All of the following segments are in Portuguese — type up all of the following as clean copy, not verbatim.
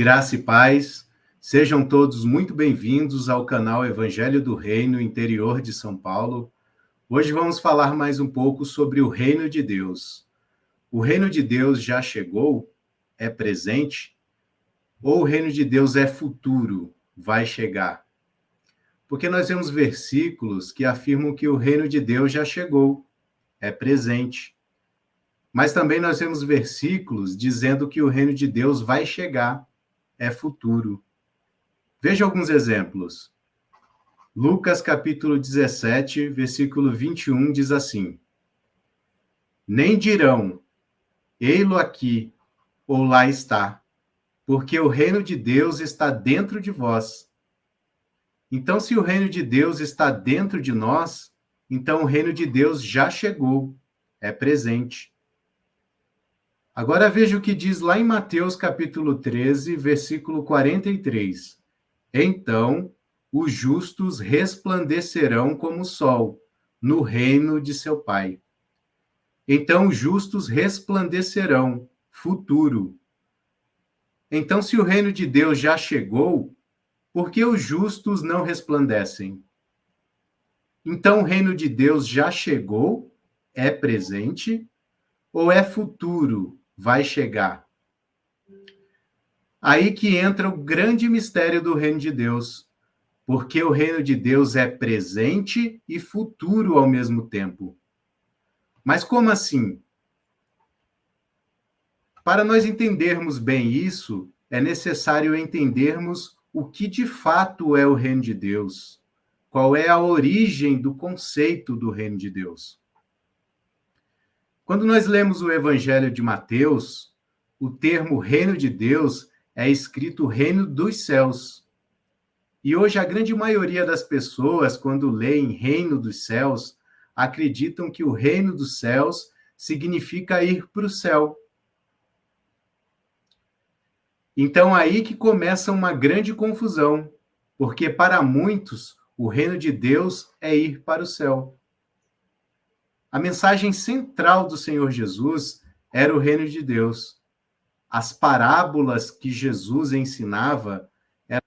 Graça e paz, sejam todos muito bem-vindos ao canal Evangelho do Reino, interior de São Paulo. Hoje vamos falar mais um pouco sobre o Reino de Deus. O Reino de Deus já chegou? É presente? Ou o Reino de Deus é futuro? Vai chegar? Porque nós temos versículos que afirmam que o Reino de Deus já chegou, é presente. Mas também nós temos versículos dizendo que o Reino de Deus vai chegar, é futuro. Veja alguns exemplos. Lucas capítulo 17, versículo 21 diz assim: Nem dirão, ei-lo aqui, ou lá está, porque o reino de Deus está dentro de vós. Então, se o reino de Deus está dentro de nós, então o reino de Deus já chegou, é presente. Agora veja o que diz lá em Mateus capítulo 13, versículo 43. Então, os justos resplandecerão como o sol no reino de seu Pai. Então, os justos resplandecerão, futuro. Então, se o reino de Deus já chegou, por que os justos não resplandecem? Então, o reino de Deus já chegou, é presente, ou é futuro, vai chegar? Aí que entra o grande mistério do reino de Deus, porque o reino de Deus é presente e futuro ao mesmo tempo. Mas como assim? Para nós entendermos bem isso, é necessário entendermos o que de fato é o reino de Deus, qual é a origem do conceito do reino de Deus. Quando nós lemos o Evangelho de Mateus, o termo reino de Deus é escrito reino dos céus. E hoje a grande maioria das pessoas, quando leem reino dos céus, acreditam que o reino dos céus significa ir para o céu. Então aí que começa uma grande confusão, porque para muitos o reino de Deus é ir para o céu. A mensagem central do Senhor Jesus era o reino de Deus. As parábolas que Jesus ensinava eram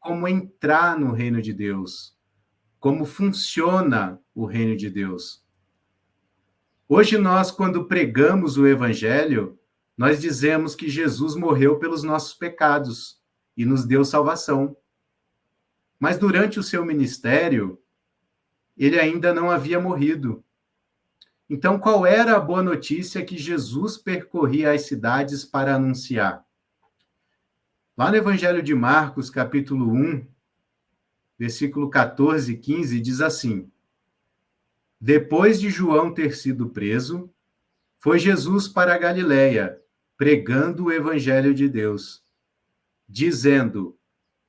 como entrar no reino de Deus, como funciona o reino de Deus. Hoje nós, quando pregamos o Evangelho, nós dizemos que Jesus morreu pelos nossos pecados e nos deu salvação. Mas durante o seu ministério, ele ainda não havia morrido. Então, qual era a boa notícia que Jesus percorria as cidades para anunciar? Lá no Evangelho de Marcos, capítulo 1, versículo 14 e 15, diz assim: Depois de João ter sido preso, foi Jesus para a Galiléia, pregando o Evangelho de Deus, dizendo: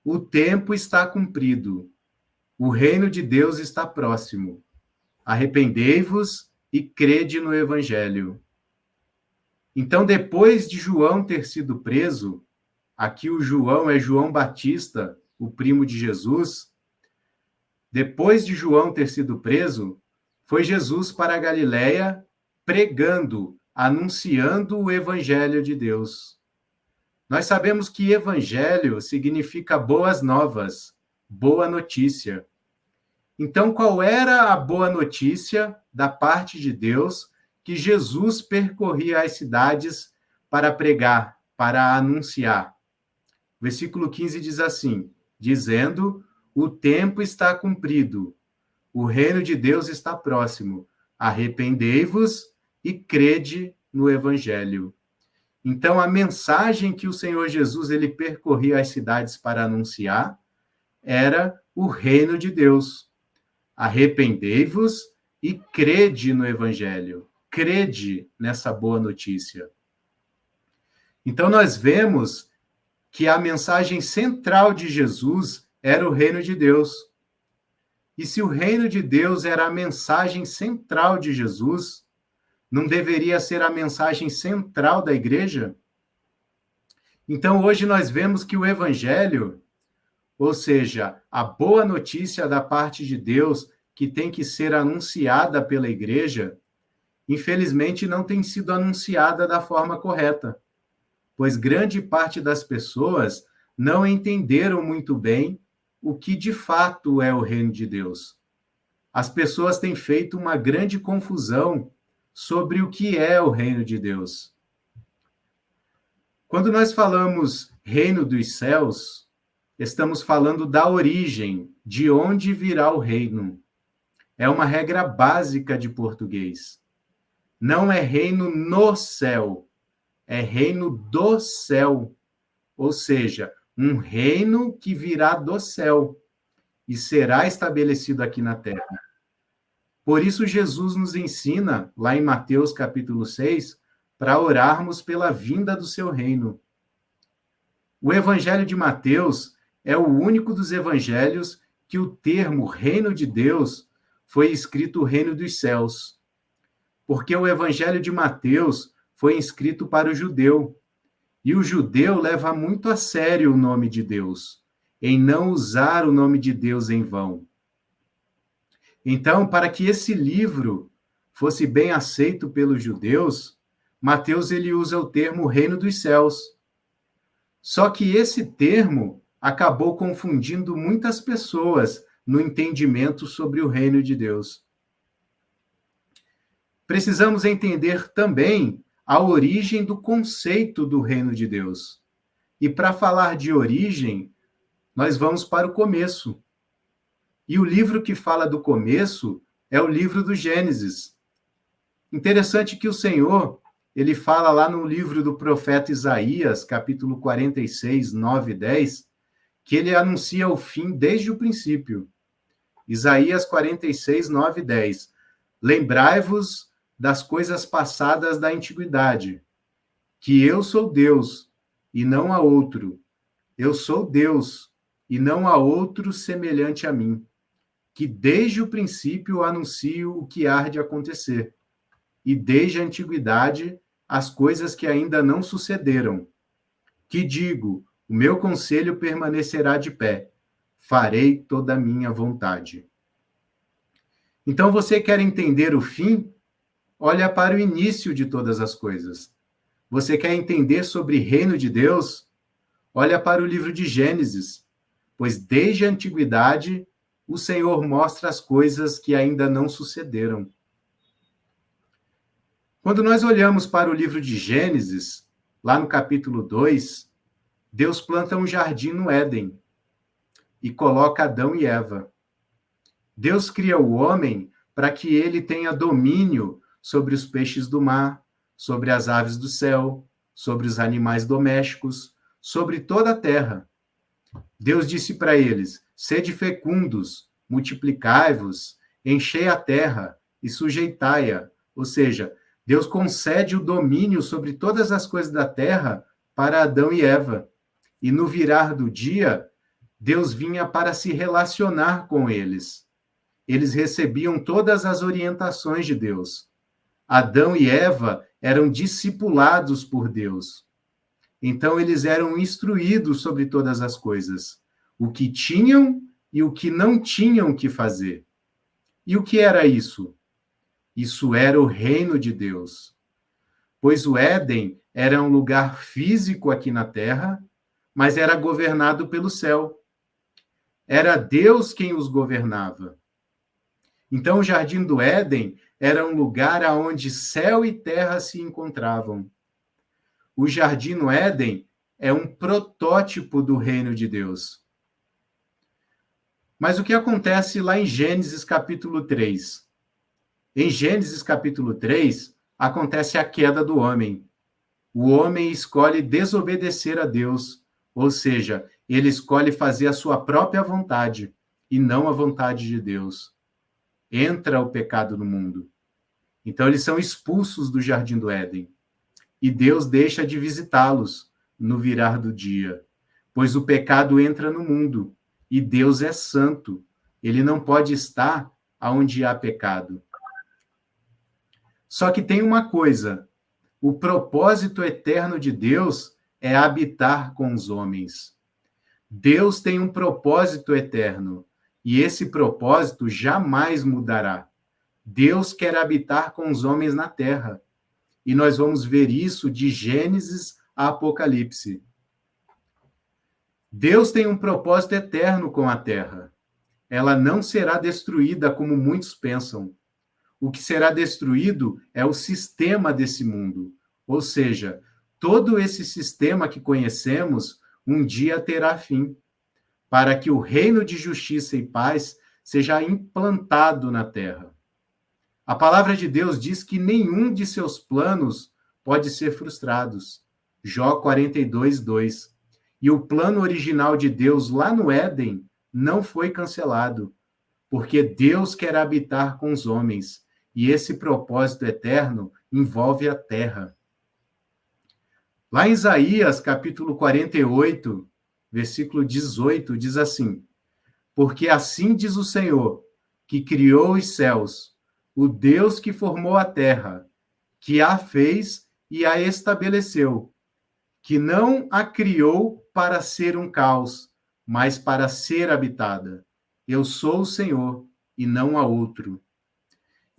O tempo está cumprido, o reino de Deus está próximo. Arrependei-vos e crede no Evangelho. Então, depois de João ter sido preso, aqui o João é João Batista, o primo de Jesus. Depois de João ter sido preso, foi Jesus para a Galiléia pregando, anunciando o Evangelho de Deus. Nós sabemos que Evangelho significa boas novas, boa notícia. Então, qual era a boa notícia da parte de Deus que Jesus percorria as cidades para pregar, para anunciar? Versículo 15 diz assim, dizendo: O tempo está cumprido, o reino de Deus está próximo, arrependei-vos e crede no Evangelho. Então, a mensagem que o Senhor Jesus ele percorria as cidades para anunciar era o reino de Deus. Arrependei-vos e crede no Evangelho. Crede nessa boa notícia. Então, nós vemos que a mensagem central de Jesus era o reino de Deus. E se o reino de Deus era a mensagem central de Jesus, não deveria ser a mensagem central da igreja? Então, hoje nós vemos que o Evangelho, ou seja, a boa notícia da parte de Deus que tem que ser anunciada pela igreja, infelizmente não tem sido anunciada da forma correta. pois grande parte das pessoas não entenderam muito bem o que de fato é o reino de Deus. As pessoas têm feito uma grande confusão sobre o que é o reino de Deus. Quando nós falamos reino dos céus, estamos falando da origem, de onde virá o reino. É uma regra básica de português. Não é reino no céu, é reino do céu. Ou seja, um reino que virá do céu e será estabelecido aqui na terra. Por isso, Jesus nos ensina, lá em Mateus capítulo 6, para orarmos pela vinda do seu reino. O Evangelho de Mateus é o único dos evangelhos que o termo reino de Deus foi escrito reino dos céus. Porque o Evangelho de Mateus foi escrito para o judeu. E o judeu leva muito a sério o nome de Deus, em não usar o nome de Deus em vão. Então, para que esse livro fosse bem aceito pelos judeus, Mateus ele usa o termo reino dos céus. Só que esse termo acabou confundindo muitas pessoas no entendimento sobre o reino de Deus. Precisamos entender também a origem do conceito do reino de Deus. E para falar de origem, nós vamos para o começo. E o livro que fala do começo é o livro do Gênesis. Interessante que o Senhor, ele fala lá no livro do profeta Isaías, capítulo 46, 9 e 10, que ele anuncia o fim desde o princípio. Isaías 46, 9 e 10. Lembrai-vos das coisas passadas da antiguidade, que eu sou Deus e não há outro. Eu sou Deus e não há outro semelhante a mim, que desde o princípio anuncio o que há de acontecer, e desde a antiguidade as coisas que ainda não sucederam. Que digo, o meu conselho permanecerá de pé, farei toda a minha vontade. Então, você quer entender o fim? Olha para o início de todas as coisas. Você quer entender sobre o reino de Deus? Olha para o livro de Gênesis, pois desde a antiguidade o Senhor mostra as coisas que ainda não sucederam. Quando nós olhamos para o livro de Gênesis, lá no capítulo 2, Deus planta um jardim no Éden e coloca Adão e Eva. Deus cria o homem para que ele tenha domínio sobre os peixes do mar, sobre as aves do céu, sobre os animais domésticos, sobre toda a terra. Deus disse para eles: sede fecundos, multiplicai-vos, enchei a terra e sujeitai-a. Ou seja, Deus concede o domínio sobre todas as coisas da terra para Adão e Eva. E no virar do dia, Deus vinha para se relacionar com eles. Eles recebiam todas as orientações de Deus. Adão e Eva eram discipulados por Deus. Então, eles eram instruídos sobre todas as coisas, o que tinham e o que não tinham que fazer. E o que era isso? Isso era o reino de Deus. Pois o Éden era um lugar físico aqui na terra, mas era governado pelo céu. Era Deus quem os governava. Então, o Jardim do Éden era um lugar onde céu e terra se encontravam. O Jardim do Éden é um protótipo do reino de Deus. Mas o que acontece lá em Gênesis capítulo 3? Em Gênesis capítulo 3, acontece a queda do homem. O homem escolhe desobedecer a Deus, ou seja, ele escolhe fazer a sua própria vontade e não a vontade de Deus. Entra o pecado no mundo. Então, eles são expulsos do Jardim do Éden. E Deus deixa de visitá-los no virar do dia, pois o pecado entra no mundo e Deus é santo. Ele não pode estar onde há pecado. Só que tem uma coisa: o propósito eterno de Deus é habitar com os homens. Deus tem um propósito eterno, e esse propósito jamais mudará. Deus quer habitar com os homens na terra. E nós vamos ver isso de Gênesis Apocalipse. Deus tem um propósito eterno com a terra. Ela não será destruída como muitos pensam. O que será destruído é o sistema desse mundo. Ou seja, todo esse sistema que conhecemos um dia terá fim, para que o reino de justiça e paz seja implantado na terra. A palavra de Deus diz que nenhum de seus planos pode ser frustrado. Jó 42, 2. E o plano original de Deus lá no Éden não foi cancelado, porque Deus quer habitar com os homens, e esse propósito eterno envolve a terra. Lá em Isaías, capítulo 48, versículo 18, diz assim: Porque assim diz o Senhor, que criou os céus, o Deus que formou a terra, que a fez e a estabeleceu, que não a criou para ser um caos, mas para ser habitada. Eu sou o Senhor e não há outro.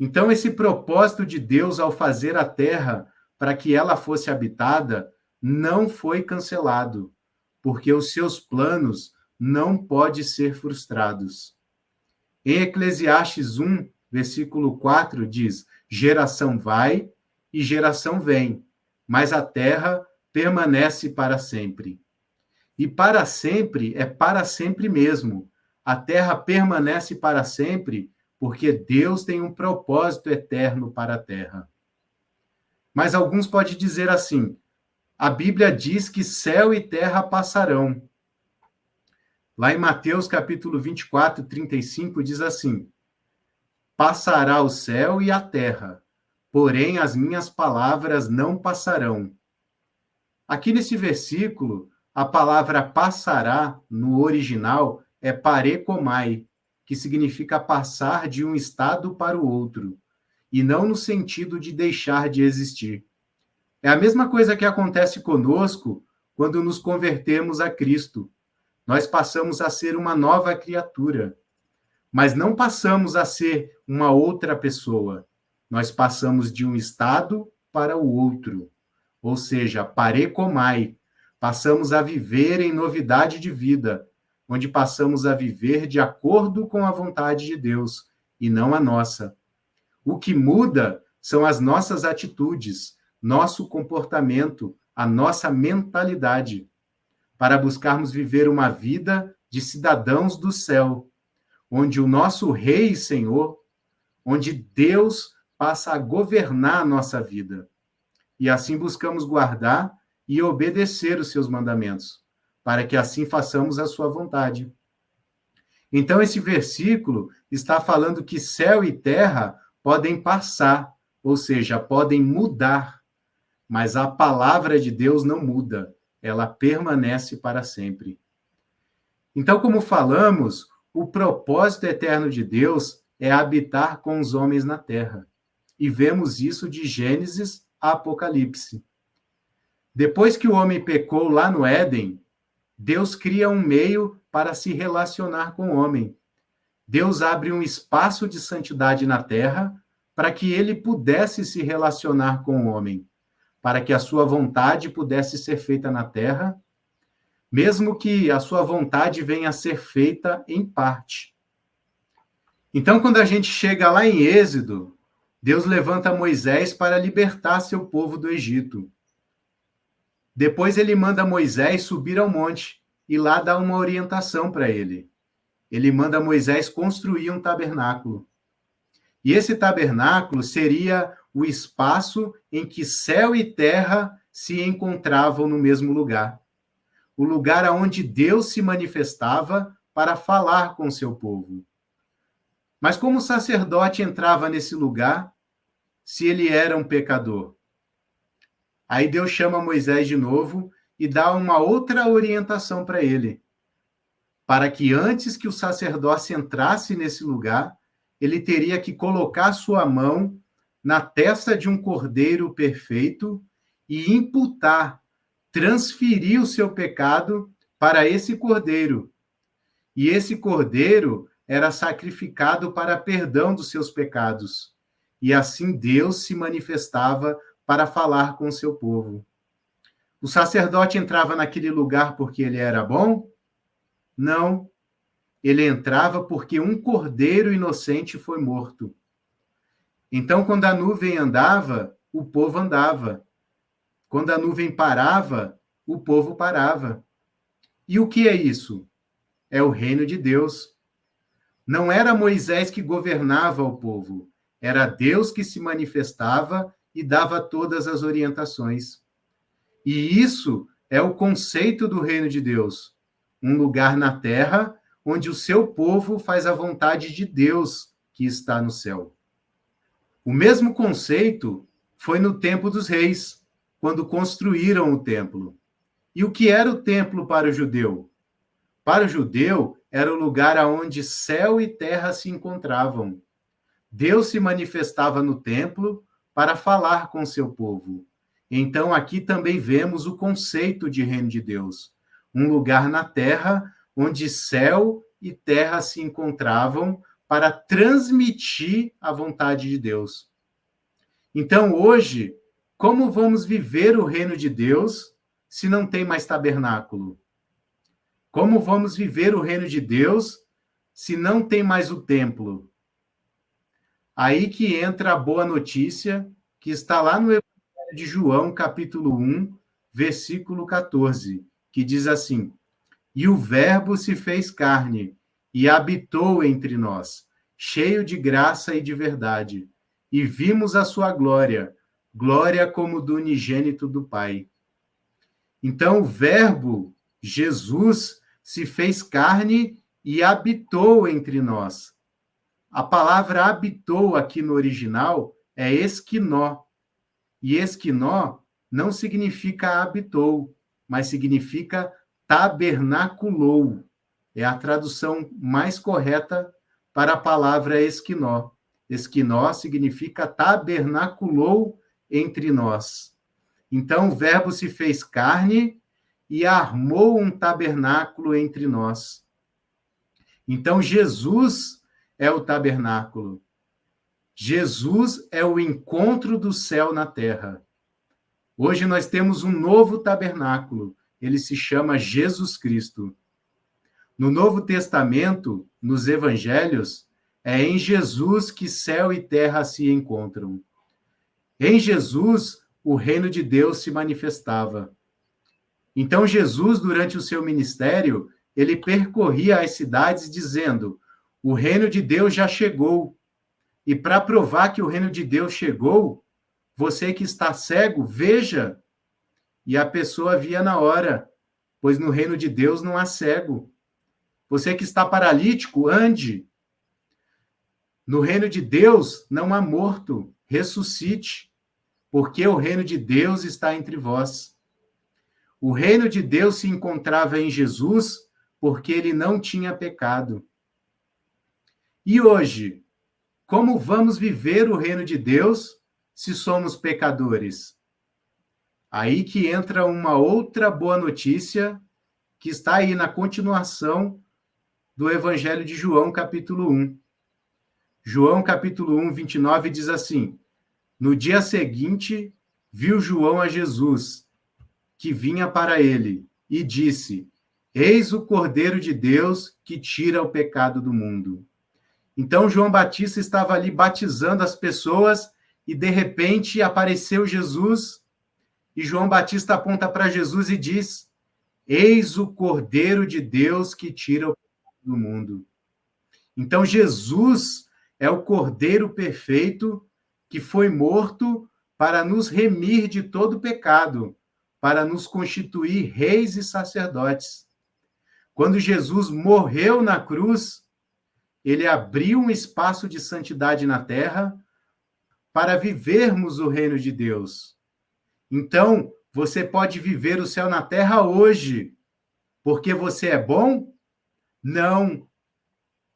Então, esse propósito de Deus ao fazer a terra para que ela fosse habitada não foi cancelado, porque os seus planos não podem ser frustrados. Em Eclesiastes 1, versículo 4, diz: Geração vai e geração vem, mas a terra permanece para sempre. E para sempre é para sempre mesmo. A terra permanece para sempre, porque Deus tem um propósito eterno para a terra. Mas alguns podem dizer assim: a Bíblia diz que céu e terra passarão. Lá em Mateus capítulo 24, 35, diz assim: Passará o céu e a terra, porém as minhas palavras não passarão. Aqui nesse versículo, a palavra passará, no original, é parekomai, que significa passar de um estado para o outro, e não no sentido de deixar de existir. É a mesma coisa que acontece conosco quando nos convertemos a Cristo. Nós passamos a ser uma nova criatura, mas não passamos a ser uma outra pessoa. Nós passamos de um estado para o outro, ou seja, parekomai. Passamos a viver em novidade de vida, onde passamos a viver de acordo com a vontade de Deus e não a nossa. O que muda são as nossas atitudes, nosso comportamento, a nossa mentalidade, para buscarmos viver uma vida de cidadãos do céu, onde o nosso Rei e Senhor, onde Deus passa a governar a nossa vida. E assim buscamos guardar e obedecer os seus mandamentos, para que assim façamos a sua vontade. Então, esse versículo está falando que céu e terra podem passar, ou seja, podem mudar, mas a palavra de Deus não muda, ela permanece para sempre. Então, como falamos, o propósito eterno de Deus é habitar com os homens na terra. E vemos isso de Gênesis a Apocalipse. Depois que o homem pecou lá no Éden, Deus cria um meio para se relacionar com o homem. Deus abre um espaço de santidade na terra para que ele pudesse se relacionar com o homem, para que a sua vontade pudesse ser feita na terra, mesmo que a sua vontade venha a ser feita em parte. Então, quando a gente chega lá em Êxodo, Deus levanta Moisés para libertar seu povo do Egito. Depois ele manda Moisés subir ao monte e lá dá uma orientação para ele. Ele manda Moisés construir um tabernáculo. E esse tabernáculo seria o espaço em que céu e terra se encontravam no mesmo lugar. O lugar onde Deus se manifestava para falar com seu povo. Mas como o sacerdote entrava nesse lugar se ele era um pecador? Aí Deus chama Moisés de novo e dá uma outra orientação para ele. Para que antes que o sacerdócio entrasse nesse lugar, ele teria que colocar sua mão na testa de um cordeiro perfeito e imputar, transferir o seu pecado para esse cordeiro. E esse cordeiro era sacrificado para perdão dos seus pecados. E assim Deus se manifestava para falar com o seu povo. O sacerdote entrava naquele lugar porque ele era bom? Não. Ele entrava porque um cordeiro inocente foi morto. Então, quando a nuvem andava, o povo andava. Quando a nuvem parava, o povo parava. E o que é isso? É o reino de Deus. Não era Moisés que governava o povo, era Deus que se manifestava e dava todas as orientações. E isso é o conceito do reino de Deus, um lugar na terra onde o seu povo faz a vontade de Deus que está no céu. O mesmo conceito foi no tempo dos reis, quando construíram o templo. E o que era o templo para o judeu? Para o judeu, era o lugar onde céu e terra se encontravam. Deus se manifestava no templo para falar com seu povo. Então, aqui também vemos o conceito de reino de Deus, um lugar na terra onde céu e terra se encontravam para transmitir a vontade de Deus. Então, hoje, como vamos viver o reino de Deus se não tem mais tabernáculo? Como vamos viver o reino de Deus se não tem mais o templo? Aí que entra a boa notícia, que está lá no Evangelho de João, capítulo 1, versículo 14, que diz assim: E o Verbo se fez carne e habitou entre nós, cheio de graça e de verdade, e vimos a sua glória, glória como do unigênito do Pai. Então, o Verbo, Jesus, se fez carne e habitou entre nós. A palavra habitou aqui no original é esquinó. E esquinó não significa habitou, mas significa tabernaculou. É a tradução mais correta para a palavra esquinó. Esquinó significa tabernaculou entre nós. Então, o Verbo se fez carne e armou um tabernáculo entre nós. Então, Jesus é o tabernáculo. Jesus é o encontro do céu na terra. Hoje nós temos um novo tabernáculo. Ele se chama Jesus Cristo. No Novo Testamento, nos Evangelhos, é em Jesus que céu e terra se encontram. Em Jesus, o reino de Deus se manifestava. Então, Jesus, durante o seu ministério, ele percorria as cidades dizendo: o reino de Deus já chegou. E para provar que o reino de Deus chegou, você que está cego, veja. E a pessoa via na hora, pois no reino de Deus não há cego. Você que está paralítico, ande. No reino de Deus não há morto, ressuscite, porque o reino de Deus está entre vós. O reino de Deus se encontrava em Jesus porque ele não tinha pecado. E hoje, como vamos viver o reino de Deus se somos pecadores? Aí que entra uma outra boa notícia que está aí na continuação do Evangelho de João, capítulo 1. João, capítulo 1, 29, diz assim: No dia seguinte, viu João a Jesus, que vinha para ele, e disse: Eis o Cordeiro de Deus que tira o pecado do mundo. Então, João Batista estava ali batizando as pessoas e, de repente, apareceu Jesus e João Batista aponta para Jesus e diz: Eis o Cordeiro de Deus que tira o pecado do mundo. Então, Jesus é o Cordeiro perfeito que foi morto para nos remir de todo pecado, para nos constituir reis e sacerdotes. Quando Jesus morreu na cruz, ele abriu um espaço de santidade na terra para vivermos o reino de Deus. Então, você pode viver o céu na terra hoje, porque você é bom? Não,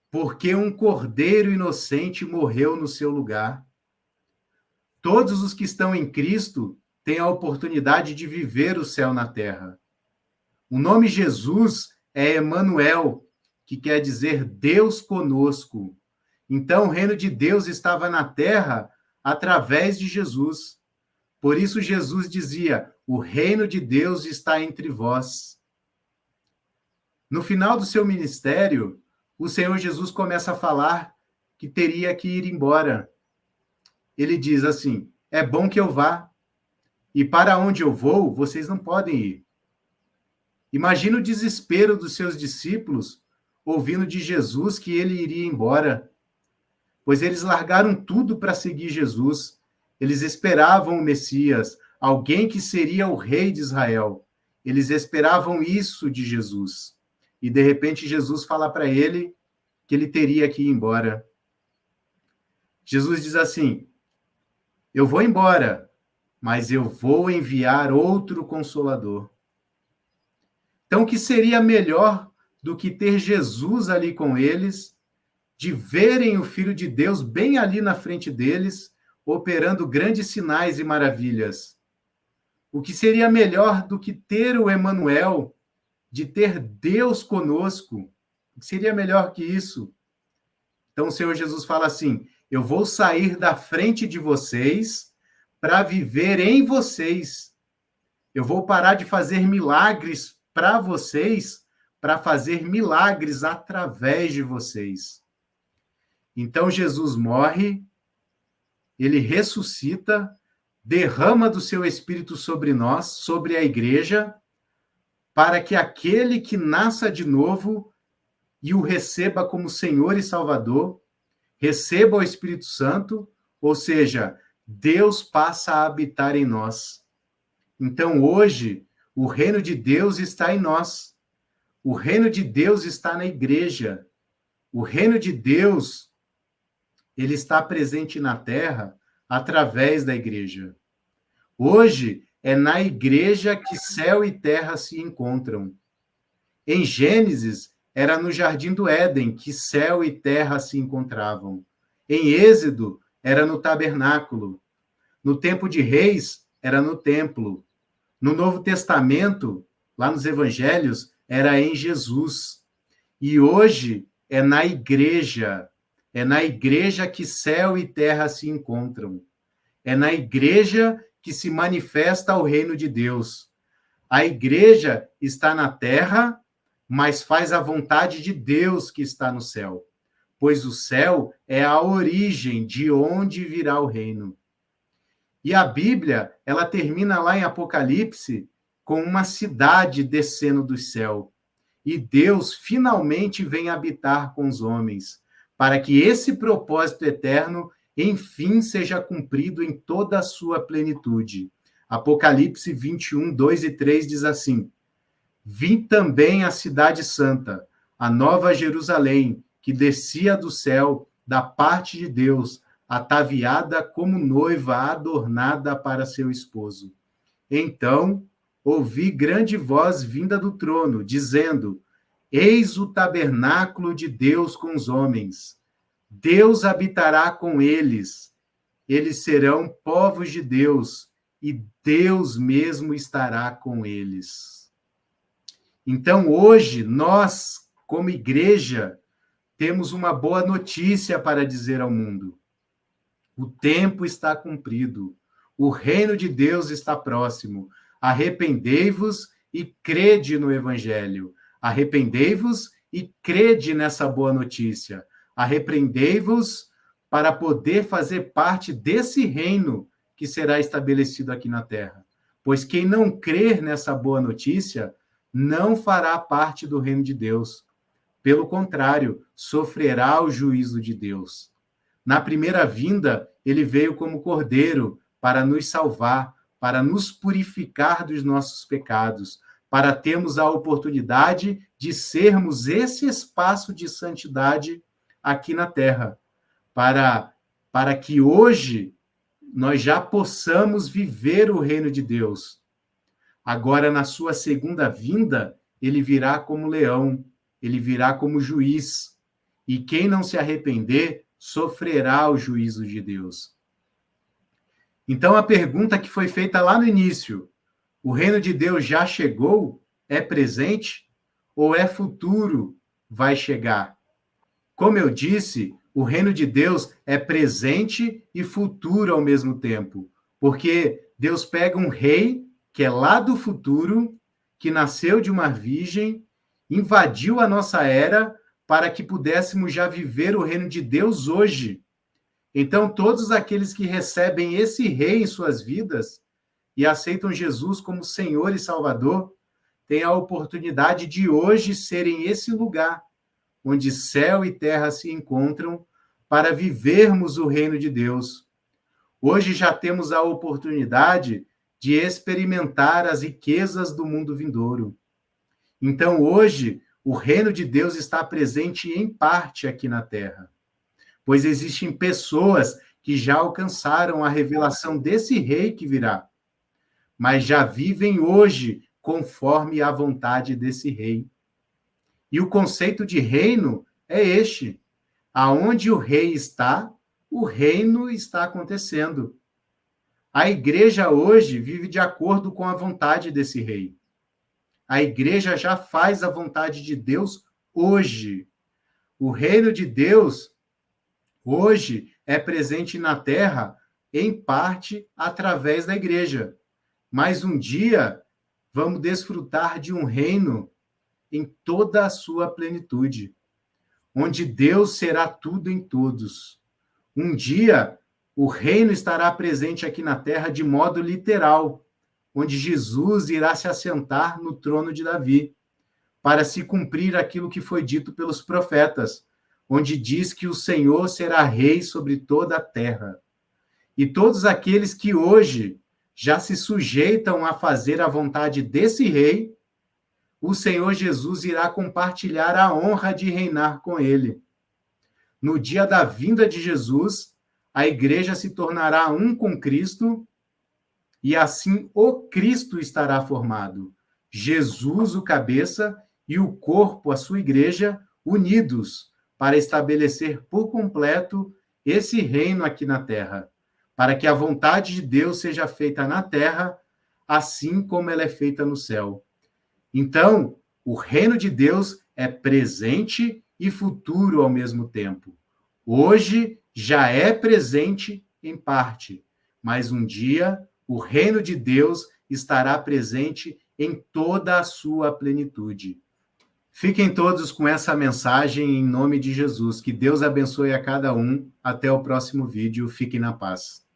porque um cordeiro inocente morreu no seu lugar. Todos os que estão em Cristo têm a oportunidade de viver o céu na terra. O nome Jesus é Emanuel, que quer dizer Deus conosco. Então, o reino de Deus estava na terra através de Jesus. Por isso Jesus dizia: o reino de Deus está entre vós. No final do seu ministério, o Senhor Jesus começa a falar que teria que ir embora. Ele diz assim: é bom que eu vá, e para onde eu vou, vocês não podem ir. Imagina o desespero dos seus discípulos ouvindo de Jesus que ele iria embora, pois eles largaram tudo para seguir Jesus. Eles esperavam o Messias, alguém que seria o rei de Israel. Eles esperavam isso de Jesus. E, de repente, Jesus fala para ele que ele teria que ir embora. Jesus diz assim: eu vou embora, mas eu vou enviar outro Consolador. Então, o que seria melhor do que ter Jesus ali com eles, de verem o Filho de Deus bem ali na frente deles, operando grandes sinais e maravilhas? O que seria melhor do que ter o Emanuel, de ter Deus conosco? O que seria melhor que isso? Então o Senhor Jesus fala assim: eu vou sair da frente de vocês para viver em vocês. Eu vou parar de fazer milagres para vocês, para fazer milagres através de vocês. Então Jesus morre, ele ressuscita, derrama do seu Espírito sobre nós, sobre a igreja, para que aquele que nasça de novo e o receba como Senhor e Salvador, receba o Espírito Santo, ou seja, Deus passa a habitar em nós. Então, hoje, o reino de Deus está em nós. O reino de Deus está na igreja. O reino de Deus, ele está presente na terra através da igreja. Hoje, é na igreja que céu e terra se encontram. Em Gênesis, era no jardim do Éden que céu e terra se encontravam. Em Êxodo, era no tabernáculo. No tempo de Reis, era no templo. No Novo Testamento, lá nos Evangelhos, era em Jesus. E hoje é na igreja. É na igreja que céu e terra se encontram. É na igreja que se manifesta o reino de Deus. A igreja está na terra, mas faz a vontade de Deus que está no céu, pois o céu é a origem de onde virá o reino. E a Bíblia, ela termina lá em Apocalipse com uma cidade descendo do céu. E Deus finalmente vem habitar com os homens, para que esse propósito eterno, enfim, seja cumprido em toda a sua plenitude. Apocalipse 21, 2 e 3 diz assim: vi também a cidade santa, a nova Jerusalém, que descia do céu, da parte de Deus, ataviada como noiva adornada para seu esposo. Então, ouvi grande voz vinda do trono, dizendo: eis o tabernáculo de Deus com os homens. Deus habitará com eles. Eles serão povos de Deus, e Deus mesmo estará com eles. Então, hoje, nós, como igreja, temos uma boa notícia para dizer ao mundo. O tempo está cumprido. O reino de Deus está próximo. Arrependei-vos e crede no Evangelho. Arrependei-vos e crede nessa boa notícia. Arrependei-vos para poder fazer parte desse reino que será estabelecido aqui na terra. Pois quem não crer nessa boa notícia não fará parte do reino de Deus. Pelo contrário, sofrerá o juízo de Deus. Na primeira vinda, ele veio como cordeiro para nos salvar, para nos purificar dos nossos pecados, para termos a oportunidade de sermos esse espaço de santidade aqui na terra, para que hoje nós já possamos viver o reino de Deus. Agora, na sua segunda vinda, ele virá como leão, ele virá como juiz, e quem não se arrepender sofrerá o juízo de Deus. Então, a pergunta que foi feita lá no início, o reino de Deus já chegou? É presente? Ou é futuro? Vai chegar? Como eu disse, o reino de Deus é presente e futuro ao mesmo tempo. Porque Deus pega um rei que é lá do futuro, que nasceu de uma virgem, invadiu a nossa era para que pudéssemos já viver o reino de Deus hoje. Então, todos aqueles que recebem esse rei em suas vidas e aceitam Jesus como Senhor e Salvador, têm a oportunidade de hoje serem esse lugar onde céu e terra se encontram para vivermos o reino de Deus. Hoje já temos a oportunidade de experimentar as riquezas do mundo vindouro. Então, hoje, o reino de Deus está presente em parte aqui na terra, pois existem pessoas que já alcançaram a revelação desse rei que virá, mas já vivem hoje conforme a vontade desse rei. E o conceito de reino é este: aonde o rei está, o reino está acontecendo. A igreja hoje vive de acordo com a vontade desse rei. A igreja já faz a vontade de Deus hoje. O reino de Deus hoje é presente na terra, em parte, através da igreja. Mas um dia vamos desfrutar de um reino em toda a sua plenitude, onde Deus será tudo em todos. Um dia, o reino estará presente aqui na terra de modo literal, onde Jesus irá se assentar no trono de Davi, para se cumprir aquilo que foi dito pelos profetas, onde diz que o Senhor será rei sobre toda a terra. E todos aqueles que hoje já se sujeitam a fazer a vontade desse rei, o Senhor Jesus irá compartilhar a honra de reinar com ele. No dia da vinda de Jesus, a igreja se tornará um com Cristo e assim o Cristo estará formado. Jesus, o cabeça, e o corpo, a sua igreja, unidos para estabelecer por completo esse reino aqui na terra, para que a vontade de Deus seja feita na terra, assim como ela é feita no céu. Então, o reino de Deus é presente e futuro ao mesmo tempo. Hoje já é presente em parte, mas um dia o reino de Deus estará presente em toda a sua plenitude. Fiquem todos com essa mensagem em nome de Jesus. Que Deus abençoe a cada um. Até o próximo vídeo. Fiquem na paz.